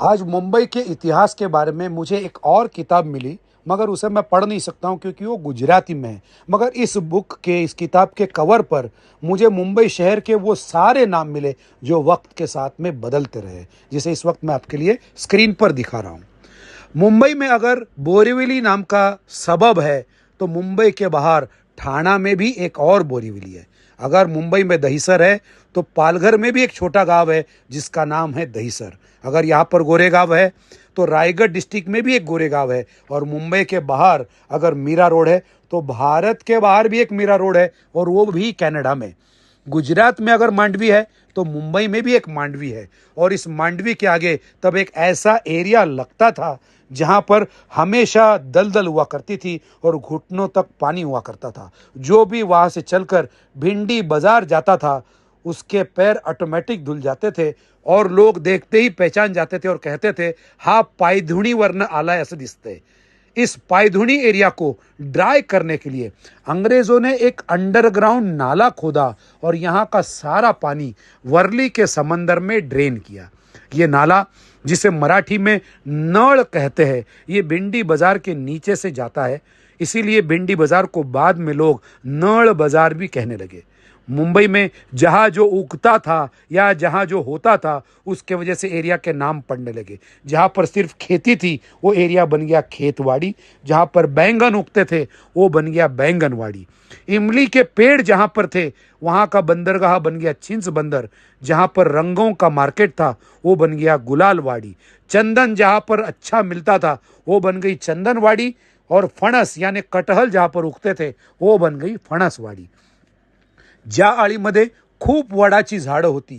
आज मुंबई के इतिहास के बारे में मुझे एक और किताब मिली, मगर उसे मैं पढ़ नहीं सकता हूँ क्योंकि वो गुजराती में है। मगर इस किताब के कवर पर मुझे मुंबई शहर के वो सारे नाम मिले जो वक्त के साथ में बदलते रहे, जिसे इस वक्त मैं आपके लिए स्क्रीन पर दिखा रहा हूँ। मुंबई में अगर बोरीवली नाम का सबब है तो मुंबई के बाहर ठाणा में भी एक और बोरीवली है। अगर मुंबई में दहीसर है तो पालघर में भी एक छोटा गांव है जिसका नाम है दहीसर। अगर यहाँ पर गोरेगांव है तो रायगढ़ डिस्ट्रिक्ट में भी एक गोरेगांव है। और मुंबई के बाहर अगर मीरा रोड है तो भारत के बाहर भी एक मीरा रोड है, और वो भी कनाडा में। गुजरात में अगर मांडवी है तो मुंबई में भी एक मांडवी है। और इस मांडवी के आगे तब एक ऐसा एरिया लगता था जहां पर हमेशा दलदल हुआ करती थी और घुटनों तक पानी हुआ करता था। जो भी वहां से चलकर भिंडी बाजार जाता था उसके पैर ऑटोमेटिक धुल जाते थे, और लोग देखते ही पहचान जाते थे और कहते थे, हा पायधुणी वर्ण आला ऐसे दिसते। इस पायधुणी एरिया को ड्राई करने के लिए अंग्रेजों ने एक अंडरग्राउंड नाला खोदा और यहाँ का सारा पानी वर्ली के समंदर में ड्रेन किया। ये नाला, जिसे मराठी में नळ कहते हैं, ये भिंडी बाजार के नीचे से जाता है। इसीलिए भिंडी बाजार को बाद में लोग नळ बाजार भी कहने लगे। मुंबई में जहाँ जो उगता था या जहाँ जो होता था उसके वजह से एरिया के नाम पड़ने लगे। जहाँ पर सिर्फ खेती थी वो एरिया बन गया खेतवाड़ी, जहाँ पर बैंगन उगते थे वो बन गया बैंगनवाड़ी। इमली के पेड़ जहाँ पर थे वहाँ का बंदरगाह बन गया चिंच बंदर। जहाँ पर रंगों का मार्केट था वो बन गया गुलालवाड़ी। चंदन जहाँ पर अच्छा मिलता था वो बन गई चंदनवाड़ी। और फणस यानी कटहल जहाँ पर उगते थे वो बन गई फणसवाड़ी। ज्या आळीमध्ये खूप वडाची झाडं होती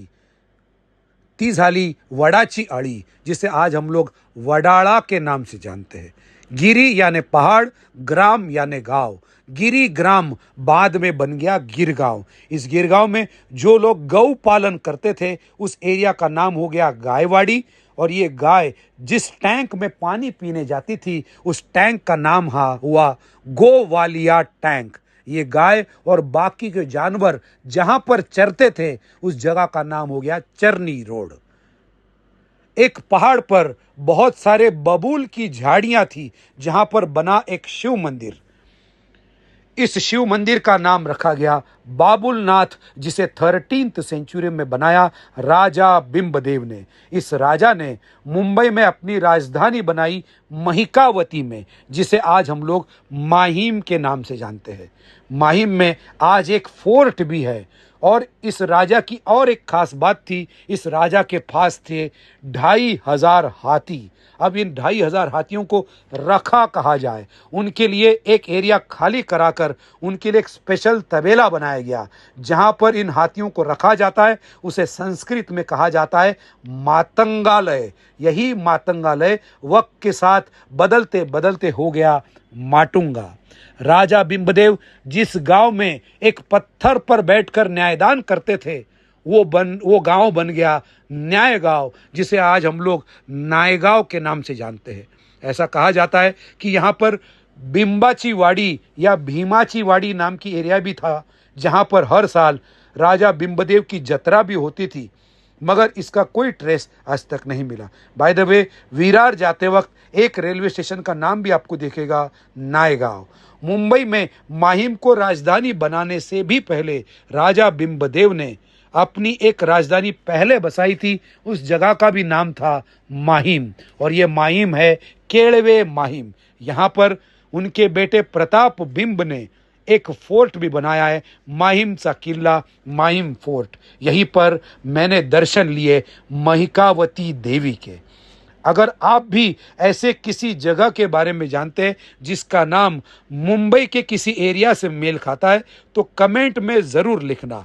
ती झाली वडाची आळी, जिसे आज हम लोग वडाला के नाम से जानते हैं। गिरी यानी पहाड़, ग्राम यानी गांव। गिरी ग्राम बाद में बन गया गिरगांव। इस गिरगांव में जो लोग गौ पालन करते थे उस एरिया का नाम हो गया गायवाड़ी। और ये गाय जिस टैंक में पानी पीने जाती थी उस टैंक का नाम हुआ गोवालिया टैंक। ये गाय और बाकी के जानवर जहां पर चरते थे उस जगह का नाम हो गया चरनी रोड। एक पहाड़ पर बहुत सारे बबूल की झाड़ियां थी जहां पर बना एक शिव मंदिर। इस शिव मंदिर का नाम रखा गया बाबुलनाथ, जिसे 13th सेंचुरी में बनाया राजा बिंबदेव ने। इस राजा ने मुंबई में अपनी राजधानी बनाई महिकावती में, जिसे आज हम लोग माहिम के नाम से जानते हैं। माहिम में आज एक फोर्ट भी है। और इस राजा की और एक खास बात थी, इस राजा के पास थे 2500 हाथी। अब इन 2500 हाथियों को रखा कहा जाए, उनके लिए एक एरिया खाली कराकर उनके लिए एक स्पेशल तबेला बनाया गया जहां पर इन हाथियों को रखा जाता है। उसे संस्कृत में कहा जाता है मातंगालय। यही मातंगालय वक्त के साथ बदलते बदलते हो गया माटुंगा। राजा बिंबदेव जिस गांव में एक पत्थर पर बैठकर न्यायदान करते थे वो गांव बन गया न्याय गांव, जिसे आज हम लोग नायगांव के नाम से जानते हैं। ऐसा कहा जाता है कि यहाँ पर बिंबाची वाड़ी या भीमाची वाड़ी नाम की एरिया भी था, जहाँ पर हर साल राजा बिंबदेव की जत्रा भी होती थी, मगर इसका कोई ट्रेस आज तक नहीं मिला। बाय द वे, विरार जाते वक्त एक रेलवे स्टेशन का नाम भी आपको दिखेगा नायगांव। मुंबई में माहिम को राजधानी बनाने से भी पहले राजा बिंबदेव ने अपनी एक राजधानी पहले बसाई थी। उस जगह का भी नाम था माहिम, और ये माहिम है केळवे माहिम। यहाँ पर उनके बेटे प्रताप बिंब ने एक फोर्ट भी बनाया है, माहिम सा किला, माहिम फोर्ट। यहीं पर मैंने दर्शन लिए महिकावती देवी के। अगर आप भी ऐसे किसी जगह के बारे में जानते हैं जिसका नाम मुंबई के किसी एरिया से मेल खाता है तो कमेंट में ज़रूर लिखना।